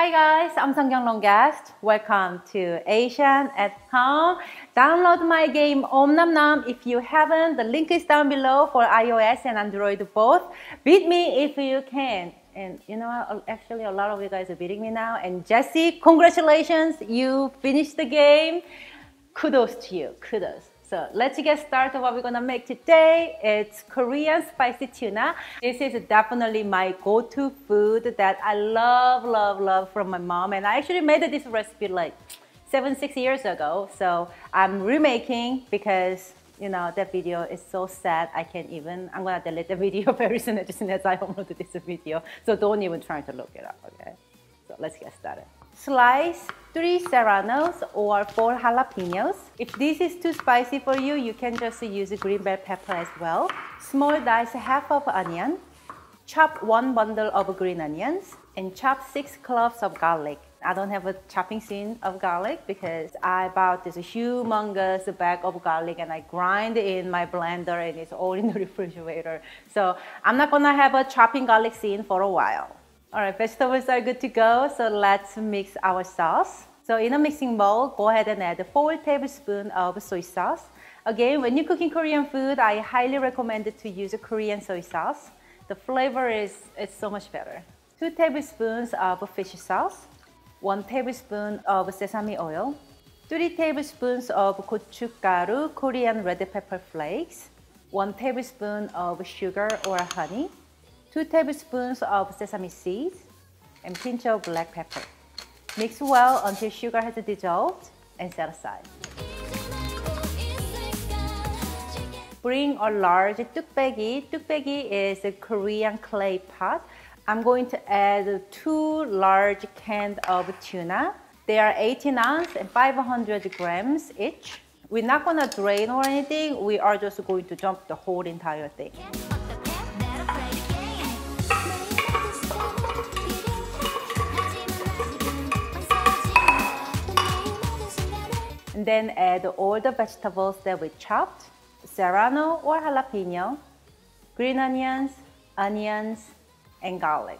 Hi guys, I'm Seonkyoung long guest. Welcome to Asian at Home. Download my game Om Nam Nam if you haven't. The link is down below for iOS and Android both. Beat me if you can. And you know, actually a lot of you guys are beating me now. And Jesse, congratulations, you finished the game. Kudos to you, kudos. So let's get started what we're gonna make today. It's Korean spicy tuna. This is definitely my go-to food that I love from my mom. And I actually made this recipe like 6 years ago. So I'm remaking because you know that video is so sad. I'm gonna delete the video very soon as soon as I upload this video. So don't even try to look it up, okay? So let's get started. Slice 3 serranos or 4 jalapenos. If this is too spicy for you, you can just use green bell pepper as well. Small dice half of onion. Chop 1 bundle of green onions and chop 6 cloves of garlic. I don't have a chopping scene of garlic because I bought this humongous bag of garlic and I grind it in my blender and it's all in the refrigerator. So I'm not gonna have a chopping garlic scene for a while. All right, vegetables are good to go, so let's mix our sauce. So in a mixing bowl, go ahead and add 4 tablespoons of soy sauce. Again, when you're cooking Korean food, I highly recommend to use a Korean soy sauce. The flavor is so much better. 2 tablespoons of fish sauce, 1 tablespoon of sesame oil, 3 tablespoons of gochugaru, Korean red pepper flakes, 1 tablespoon of sugar or honey, 2 tablespoons of sesame seeds, and pinch of black pepper. Mix well until sugar has dissolved and set aside. Bring a large tukbaegi. Tukbaegi is a Korean clay pot. I'm going to add 2 large cans of tuna. They are 18 ounce and 500 grams each. We're not gonna drain or anything. We are just going to dump the whole entire thing. And then add all the vegetables that we chopped, serrano or jalapeno, green onions, and garlic.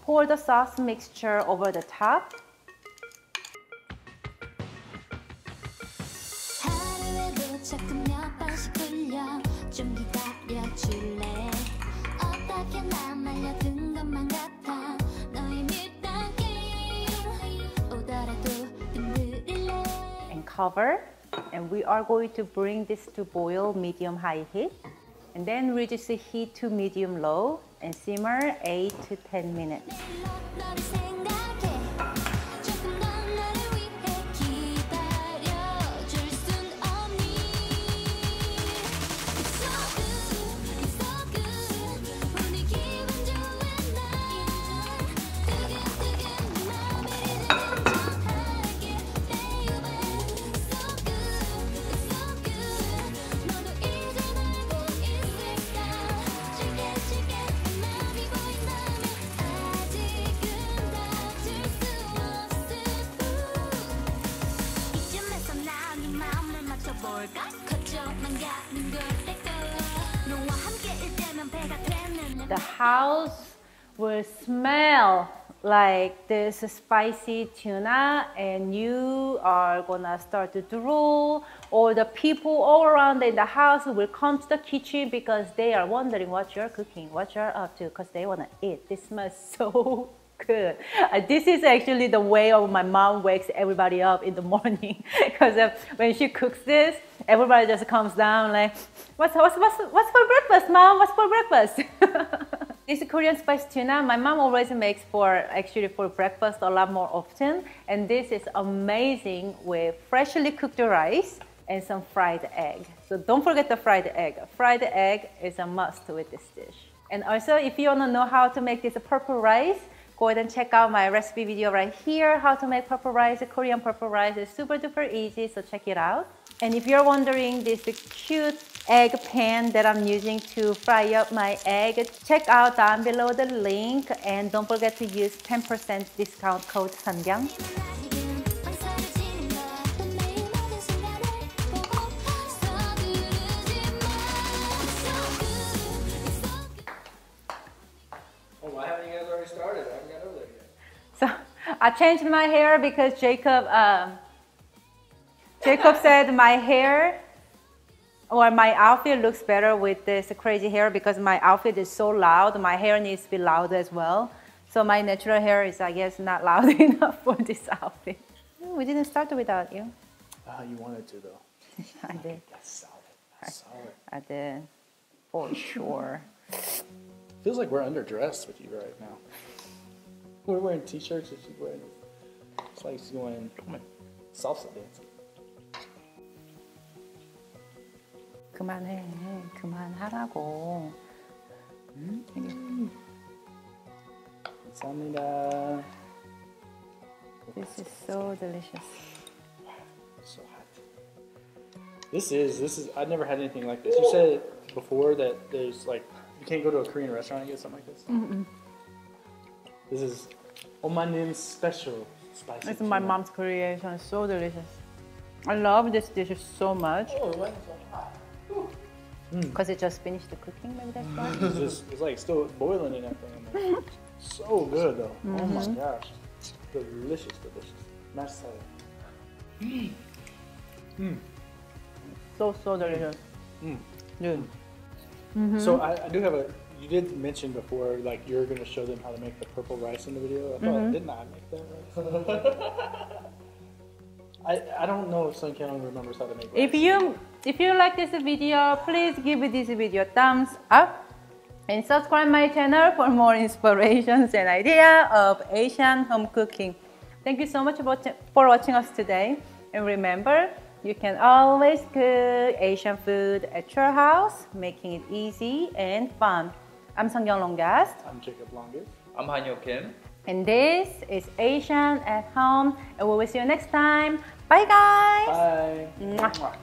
Pour the sauce mixture over the top. And cover, and we are going to bring this to boil medium-high heat, and then reduce the heat to medium-low and simmer 8 to 10 minutes. The house will smell like this spicy tuna and you are gonna start to drool, or the people all around in the house will come to the kitchen because they are wondering what you're cooking, what you're up to, because they wanna eat. This smells so good. This is actually the way of my mom wakes everybody up in the morning because when she cooks this, everybody just comes down like, what's for breakfast, Mom? What's for breakfast? This Korean spice tuna, my mom always makes for breakfast a lot more often, and this is amazing with freshly cooked rice and some fried egg. So don't forget the fried egg. Fried egg is a must with this dish. And also, if you want to know how to make this purple rice, go ahead and check out my recipe video right here, how to make purple rice. Korean purple rice is super duper easy, so check it out. And if you're wondering this cute egg pan that I'm using to fry up my egg, check out down below the link, and don't forget to use 10% discount code Seonkyoung. I changed my hair because Jacob said my hair or my outfit looks better with this crazy hair because my outfit is so loud. My hair needs to be loud as well. So my natural hair is, I guess, not loud enough for this outfit. We didn't start without you. You wanted to, though. I did. That's solid. That's solid. I did, for sure. Feels like we're underdressed with you right now. We're wearing t-shirts and she's wearing. It's like she's going salsa dancing. 그만해, 그만하라고. 감사합니다. This is so delicious. So hot. This is. I've never had anything like this. You said before that there's like you can't go to a Korean restaurant and get something like this. This is Omanin's special spicy. It's my mom's creation. So delicious. I love this dish so much. Oh, why is it so hot? Because it just finished the cooking, maybe that's why. It's like still boiling in that thing. So good though. Oh my gosh. Delicious, delicious. Nice salad. So delicious. Dude. So I do have you did mention before, like you're going to show them how to make the purple rice in the video. I thought, didn't I make that rice? I don't know if Seonkyoung remembers how to make rice. If you like this video, please give this video a thumbs up and subscribe my channel for more inspirations and ideas of Asian home cooking. Thank you so much for watching us today. And remember, you can always cook Asian food at your house, making it easy and fun. I'm Seonkyoung Longast. I'm Jacob Longest. I'm Hanyo Kim. And this is Asian at Home. And we will see you next time. Bye guys! Bye! Mwah.